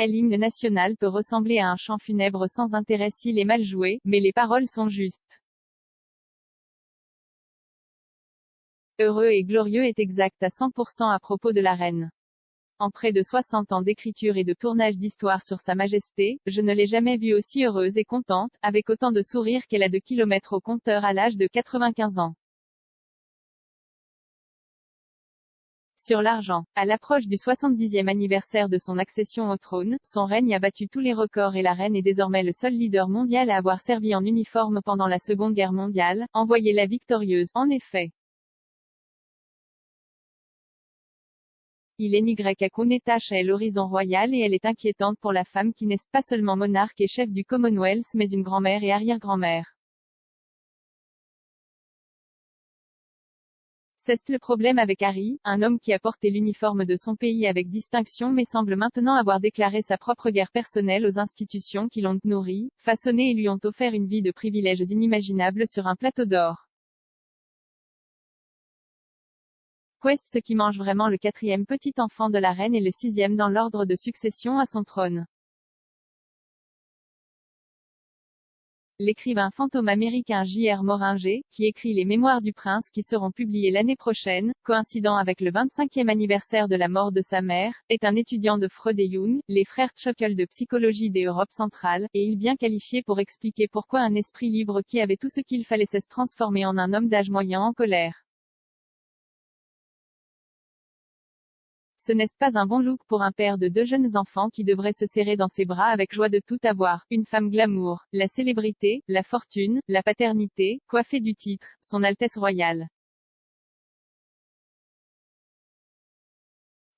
L'hymne national peut ressembler à un chant funèbre sans intérêt s'il est mal joué, mais les paroles sont justes. Heureux et glorieux est exact à 100% à propos de la reine. En près de 60 ans d'écriture et de tournage d'histoire sur Sa Majesté, je ne l'ai jamais vue aussi heureuse et contente, avec autant de sourire qu'elle a de kilomètres au compteur à l'âge de 95 ans. Sur l'argent. À l'approche du 70e anniversaire de son accession au trône, son règne a battu tous les records et la reine est désormais le seul leader mondial à avoir servi en uniforme pendant la Seconde Guerre mondiale, envoyez-la victorieuse, en effet. Il est Y Kunetash est l'horizon royal et elle est inquiétante pour la femme qui n'est pas seulement monarque et chef du Commonwealth mais une grand-mère et arrière-grand-mère. C'est le problème avec Harry, un homme qui a porté l'uniforme de son pays avec distinction mais semble maintenant avoir déclaré sa propre guerre personnelle aux institutions qui l'ont nourri, façonné et lui ont offert une vie de privilèges inimaginables sur un plateau d'or. Quest ce qui mange vraiment le 4e petit enfant de la reine et le 6e dans l'ordre de succession à son trône. L'écrivain fantôme américain J.R. Moringer, qui écrit les Mémoires du prince qui seront publiés l'année prochaine, coïncidant avec le 25e anniversaire de la mort de sa mère, est un étudiant de Freud et Jung, les frères Tschöckel de psychologie des Europes centrales, et il bien qualifié pour expliquer pourquoi un esprit libre qui avait tout ce qu'il fallait s'est transformé en un homme d'âge moyen en colère. Ce n'est pas un bon look pour un père de 2 jeunes enfants qui devrait se serrer dans ses bras avec joie de tout avoir, une femme glamour, la célébrité, la fortune, la paternité, coiffée du titre, son Altesse royale.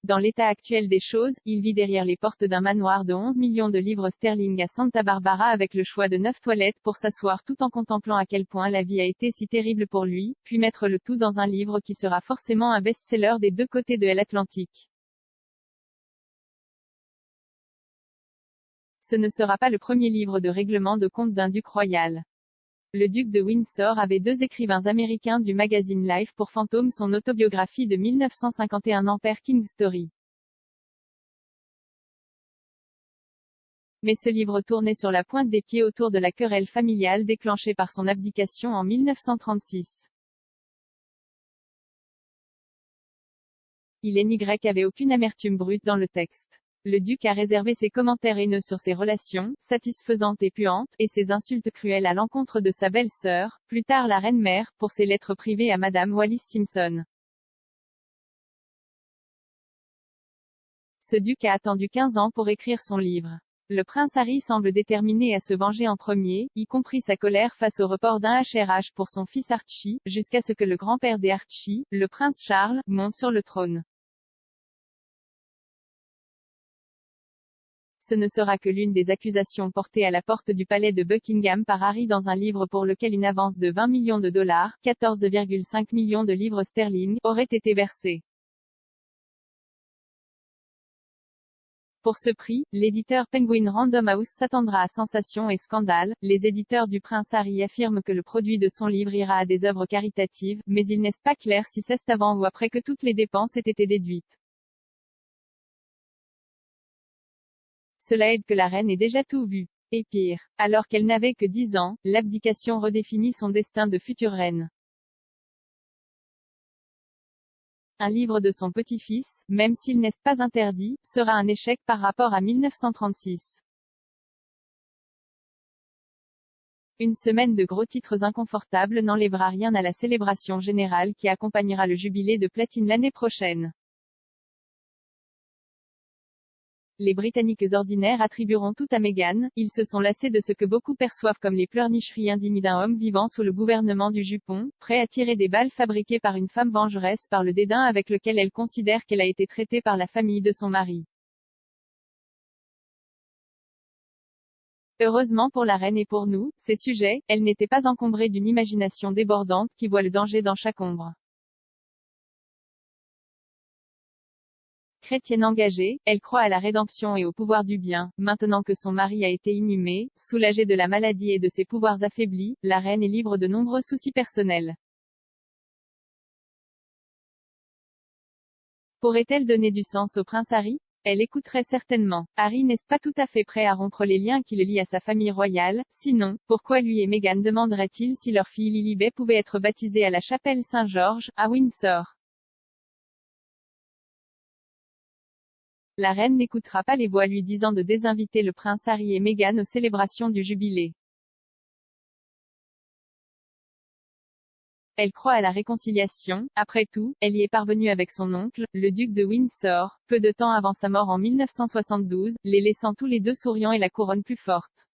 Dans l'état actuel des choses, il vit derrière les portes d'un manoir de 11 millions de livres sterling à Santa Barbara avec le choix de 9 toilettes pour s'asseoir tout en contemplant à quel point la vie a été si terrible pour lui, puis mettre le tout dans un livre qui sera forcément un best-seller des 2 côtés de l'Atlantique. Ce ne sera pas le premier livre de règlement de compte d'un duc royal. Le duc de Windsor avait 2 écrivains américains du magazine Life pour Fantôme son autobiographie de 1951 Empire King's Story. Mais ce livre tournait sur la pointe des pieds autour de la querelle familiale déclenchée par son abdication en 1936. Il n'y avait aucune amertume brute dans le texte. Le duc a réservé ses commentaires haineux sur ses relations, satisfaisantes et puantes, et ses insultes cruelles à l'encontre de sa belle-sœur, plus tard la reine-mère, pour ses lettres privées à Madame Wallis Simpson. Ce duc a attendu 15 ans pour écrire son livre. Le prince Harry semble déterminé à se venger en premier, y compris sa colère face au report d'un HRH pour son fils Archie, jusqu'à ce que le grand-père des Archie, le prince Charles, monte sur le trône. Ce ne sera que l'une des accusations portées à la porte du palais de Buckingham par Harry dans un livre pour lequel une avance de 20 millions de dollars, 14,5 millions de livres sterling, aurait été versée. Pour ce prix, l'éditeur Penguin Random House s'attendra à sensation et scandale. Les éditeurs du prince Harry affirment que le produit de son livre ira à des œuvres caritatives, mais il n'est pas clair si c'est avant ou après que toutes les dépenses aient été déduites. Cela aide que la reine ait déjà tout vu. Et pire, alors qu'elle n'avait que 10 ans, l'abdication redéfinit son destin de future reine. Un livre de son petit-fils, même s'il n'est pas interdit, sera un échec par rapport à 1936. Une semaine de gros titres inconfortables n'enlèvera rien à la célébration générale qui accompagnera le jubilé de platine l'année prochaine. Les Britanniques ordinaires attribueront tout à Meghan, ils se sont lassés de ce que beaucoup perçoivent comme les pleurnicheries indignes d'un homme vivant sous le gouvernement du jupon, prêt à tirer des balles fabriquées par une femme vengeresse par le dédain avec lequel elle considère qu'elle a été traitée par la famille de son mari. Heureusement pour la reine et pour nous, ces sujets, elle n'était pas encombrée d'une imagination débordante qui voit le danger dans chaque ombre. Chrétienne engagée, elle croit à la rédemption et au pouvoir du bien. Maintenant que son mari a été inhumé, soulagée de la maladie et de ses pouvoirs affaiblis, la reine est libre de nombreux soucis personnels. Pourrait-elle donner du sens au prince Harry? Elle écouterait certainement. Harry n'est pas tout à fait prêt à rompre les liens qui le lient à sa famille royale, sinon, pourquoi lui et Meghan demanderaient-ils si leur fille Lilibet pouvait être baptisée à la chapelle Saint-Georges, à Windsor? La reine n'écoutera pas les voix lui disant de désinviter le prince Harry et Meghan aux célébrations du jubilé. Elle croit à la réconciliation, après tout, elle y est parvenue avec son oncle, le duc de Windsor, peu de temps avant sa mort en 1972, les laissant tous les deux souriants et la couronne plus forte.